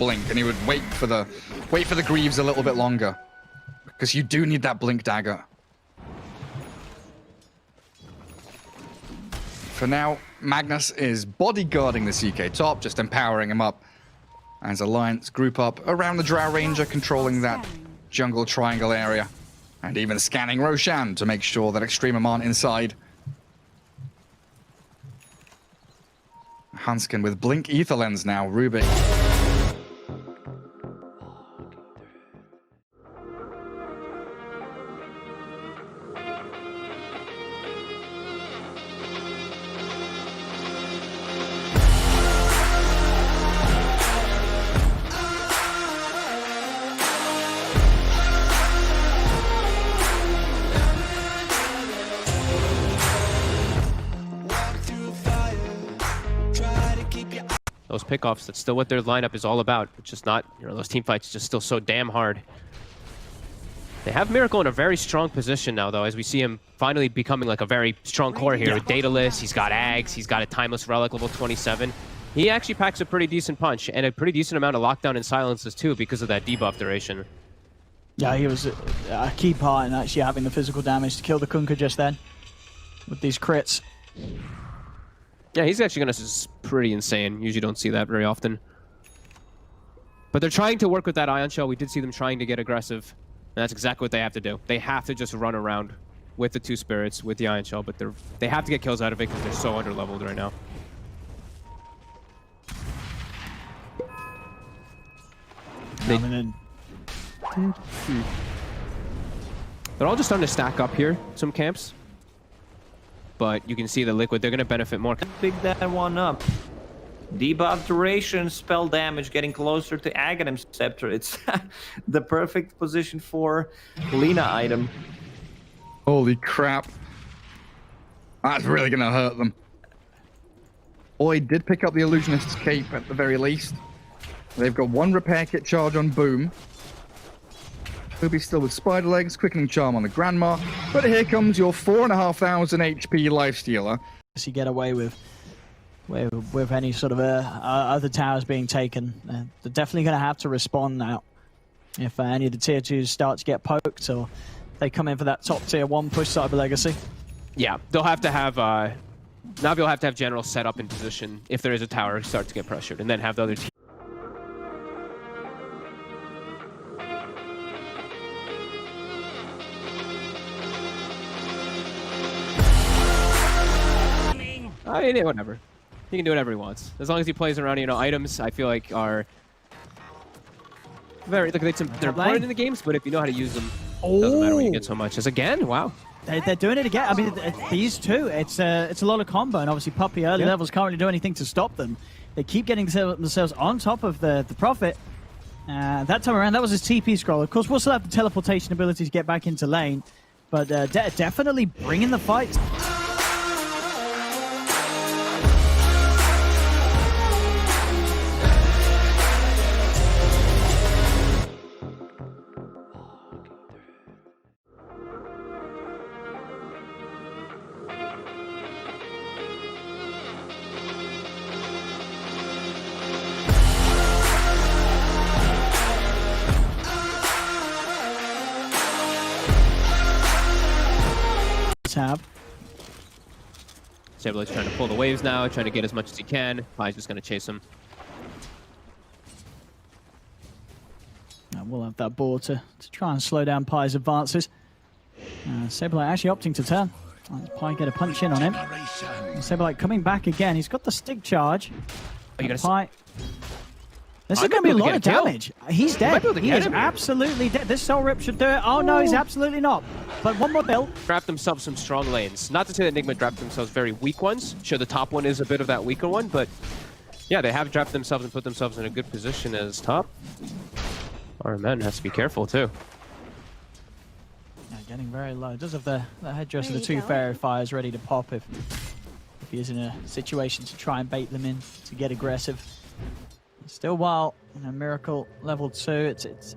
blink, and he would wait for the Greaves a little bit longer, because you do need that blink dagger. For now, Magnus is bodyguarding the CK top, just empowering him up as Alliance group up around the Drow Ranger, controlling that jungle triangle area, and even scanning Roshan to make sure that Extremum aren't inside. Hanskin with Blink Ether Lens now, Rubik. Those pickoffs, that's still what their lineup is all about. It's just not, you know, those team fights just still so damn hard. They have Miracle in a very strong position now, though, as we see him finally becoming like a very strong core here with Daedalus. He's got Ags, he's got a Timeless Relic level 27. He actually packs a pretty decent punch and a pretty decent amount of lockdown and silences too because of that debuff duration. Yeah, he was a key part in actually having the physical damage to kill the Kunkka just then with these crits. Yeah, he's actually gonna is pretty insane. Usually don't see that very often. But they're trying to work with that Ion Shell. We did see them trying to get aggressive. And that's exactly what they have to do. They have to just run around with the two spirits, with the Ion Shell, but they have to get kills out of it because they're so underleveled right now. They're all just starting to stack up here, some camps. But you can see the Liquid, they're going to benefit more. Pick that one up. Debuff duration, spell damage, getting closer to Aghanim's Scepter. It's the perfect position for Lina item. Holy crap. That's really going to hurt them. Oi did pick up the Illusionist's Cape at the very least. They've got one repair kit charge on Boom. Toby's still with Spider Legs, Quickening Charm on the Grandma, but here comes your 4,500 HP Lifestealer. Does he get away with any sort of other towers being taken? They're definitely going to have to respond now. If any of the tier 2s start to get poked, or they come in for that top tier 1 push Cyber Legacy. Yeah, they'll have to have Navi will have to have General set up in position if there is a tower start to get pressured, and then have the other team. I mean, whatever. He can do whatever he wants. As long as he plays around, you know, items I feel like are very, they're important in the games, but if you know how to use them, it doesn't matter when you get so much. As again, wow. They're doing it again. I mean, these two, it's a lot of combo, and obviously Puppey early levels can't really do anything to stop them. They keep getting themselves on top of the Prophet. That time around, that was his TP scroll. Of course, we'll still have the teleportation ability to get back into lane, but definitely bringing the fight. Tab. Sable's trying to pull the waves now, trying to get as much as he can. Pai's just going to chase him. Now we'll have that board to try and slow down Pai's advances. Saberlight actually opting to turn. Pai get a punch in on him. Saberlight coming back again. He's got the stick charge. Pai. This is going to be a lot of damage. He's dead. He is absolutely dead. This Soul Rip should do it. Oh no, he's absolutely not. But one more bill. Draft themselves some strong lanes. Not to say that Enigma draft themselves very weak ones. Sure, the top one is a bit of that weaker one, but yeah, they have drafted themselves and put themselves in a good position as top. Our men has to be careful too. Yeah, getting very low. Does have the headdress of the two Fairy Fires ready to pop if he is in a situation to try and bait them in to get aggressive. Still, while Miracle level 2, it's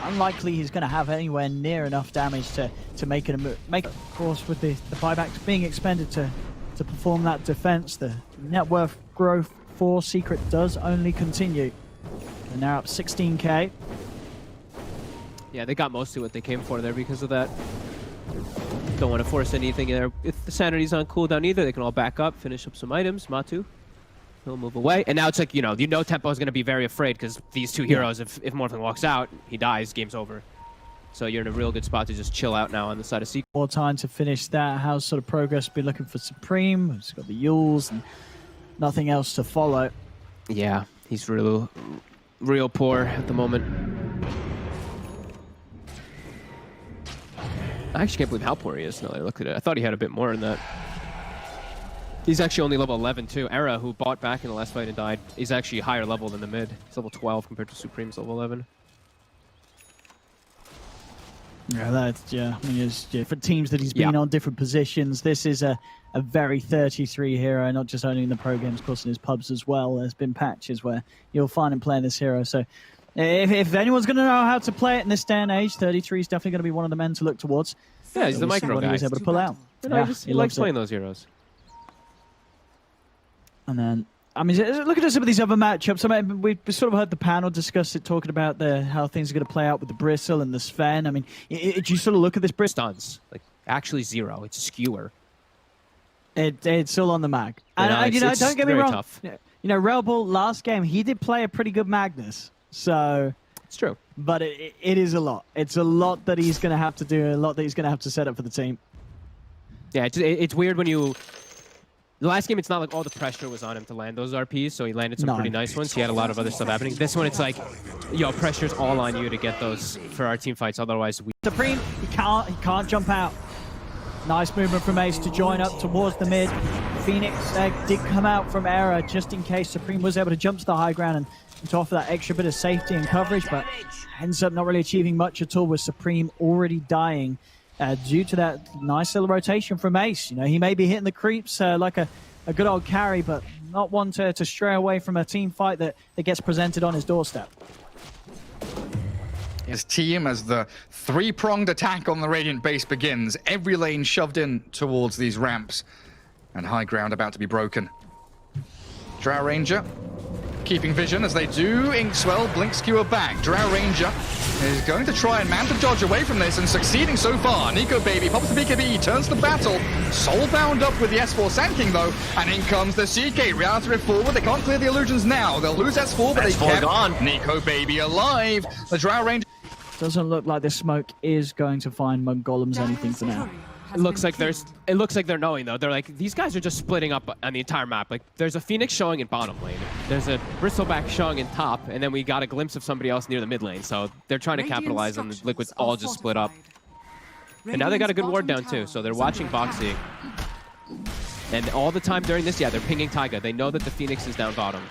unlikely he's going to have anywhere near enough damage to make it a move. Of course, with the buybacks being expended to perform that defense, the net worth growth for Secret does only continue. They're now up 16k. Yeah, they got mostly what they came for there because of that. Don't want to force anything there. If the sanity's on cooldown either, they can all back up, finish up some items. Matu, he'll move away. And now it's like, you know Tempo is going to be very afraid because these two heroes, if Morphin walks out, he dies, game's over. So you're in a real good spot to just chill out now on the side of Seek. More time to finish that. How's sort of progress been looking for Supreme? He's got the Yules and nothing else to follow. Yeah, he's real poor at the moment. I actually can't believe how poor he is now that I look at it. I thought he had a bit more in that. He's actually only level 11 too. Era, who bought back in the last fight and died, is actually a higher level than the mid. He's level 12 compared to Supreme's level 11. Yeah, I mean, it's different teams that he's been on, different positions. This is a very 33 hero, not just only in the pro games, of course in his pubs as well. There's been patches where you'll find him playing this hero. So if anyone's going to know how to play it in this day and age, 33 is definitely going to be one of the men to look towards. Yeah, he's the micro what guy. He was able to pull out. He likes playing those heroes. And then, I mean, look at some of these other matchups. I mean, we sort of heard the panel discuss it, talking about how things are going to play out with the Bristle and the Sven. I mean, did you sort of look at this Bristle? Stuns. Like, actually 0. It's a skewer. It's all on the mag. And, don't get me wrong. Tough. Red Bull last game, he did play a pretty good Magnus. So it's true. But it is a lot. It's a lot that he's going to have to do, a lot that he's going to have to set up for the team. Yeah, it's weird when you... The last game, it's not like all the pressure was on him to land those RPs, so he landed some pretty nice ones. He had a lot of other stuff happening. This one, it's like, yo, pressure's all on you to get those for our team fights, otherwise we... Supreme, he can't jump out. Nice movement from Ace to join up towards the mid. Phoenix did come out from Era just in case Supreme was able to jump to the high ground and to offer that extra bit of safety and coverage, but ends up not really achieving much at all with Supreme already dying due to that nice little rotation from Ace. He may be hitting the creeps like a good old carry, but not one to stray away from a team fight that gets presented on his doorstep. His team, as the three-pronged attack on the Radiant base begins, every lane shoved in towards these ramps, and high ground about to be broken. Drow Ranger keeping vision as they do. Inkswell, blink skewer back. Drow Ranger is going to try and mount a dodge away from this and succeeding so far. Nico Baby pops the BKB, turns the battle. Soul bound up with the S4 Sand King though, and in comes the CK. Reality Rift forward, they can't clear the illusions now. They'll lose S4, but they kept Nico Baby alive. The Drow Ranger... Doesn't look like this smoke is going to find Mongolems anything for now. It looks like they're knowing though. They're like, these guys are just splitting up on the entire map. Like, there's a Phoenix showing in bottom lane. There's a Bristleback showing in top, and then we got a glimpse of somebody else near the mid lane. So they're trying to capitalize on the Liquids all just split up. And now they got a good ward down too, so they're watching Boxy. And all the time during this, they're pinging Taiga. They know that the Phoenix is down bottom.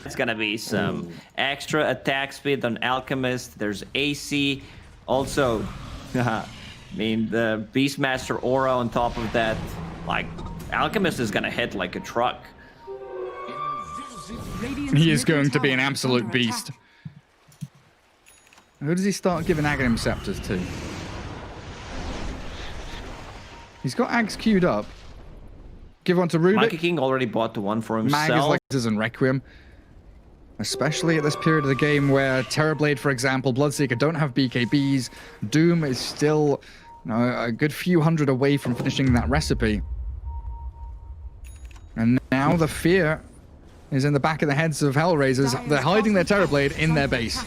It's gonna be some extra attack speed on Alchemist. There's AC. Also, I mean, the Beastmaster aura on top of that. Like, Alchemist is gonna hit like a truck. He is going to be an absolute beast. Who does he start giving Aghanim Scepters to? He's got Ags queued up. Give one to Rubik. Monkey King already bought the one for himself. Mag is like and Requiem. Especially at this period of the game where Terrorblade, for example, Bloodseeker don't have BKBs. Doom is still a good few hundred away from finishing that recipe. And now the fear is in the back of the heads of Hellraisers. They're hiding their Terrorblade in their base.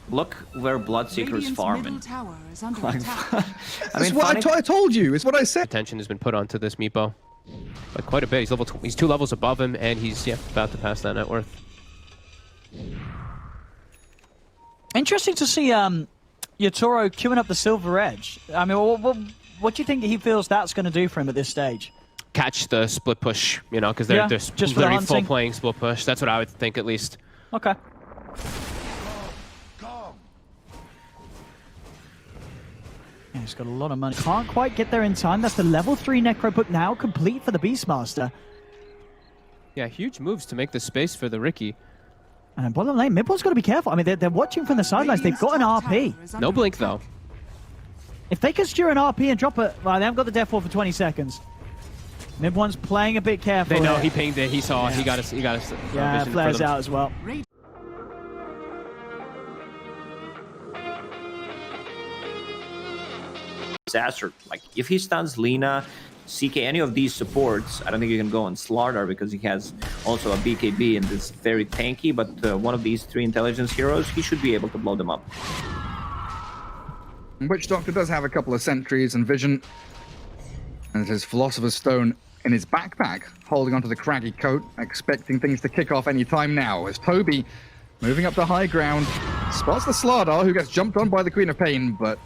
Look where Bloodseeker is farming. That's what I told you. It's what I said. Attention has been put onto this Meepo. By quite a bit. He's 2 levels above him, and he's about to pass that net worth. Interesting to see Yatoro queuing up the Silver Edge. I mean, what do you think he feels that's going to do for him at this stage? Catch the split push, because they're just literally full playing split push. That's what I would think, at least. Okay. Yeah, he's got a lot of money. Can't quite get there in time. That's the level 3 Necro book now complete for the Beastmaster. Yeah, huge moves to make the space for the Ricky. And bottom lane, Midboard's got to be careful. I mean, they're watching from the sidelines. They've got an RP. No blink, though. If they can steer an RP and drop it... Well, they haven't got the death wall for 20 seconds. Mid one's playing a bit careful. They know here. he pinged it. He saw. Yeah. He got us. He got us. Yeah, vision for flares them. out as well. Disaster. Like, if he stuns Lina, CK, any of these supports, I don't think you can go on Slardar because he has also a BKB and is very tanky, but one of these 3 intelligence heroes, he should be able to blow them up. Witch Doctor does have a couple of sentries and vision, and his Philosopher's Stone in his backpack, holding onto the craggy coat, expecting things to kick off any time now, as Toby, moving up the high ground, spots the Slardar, who gets jumped on by the Queen of Pain, but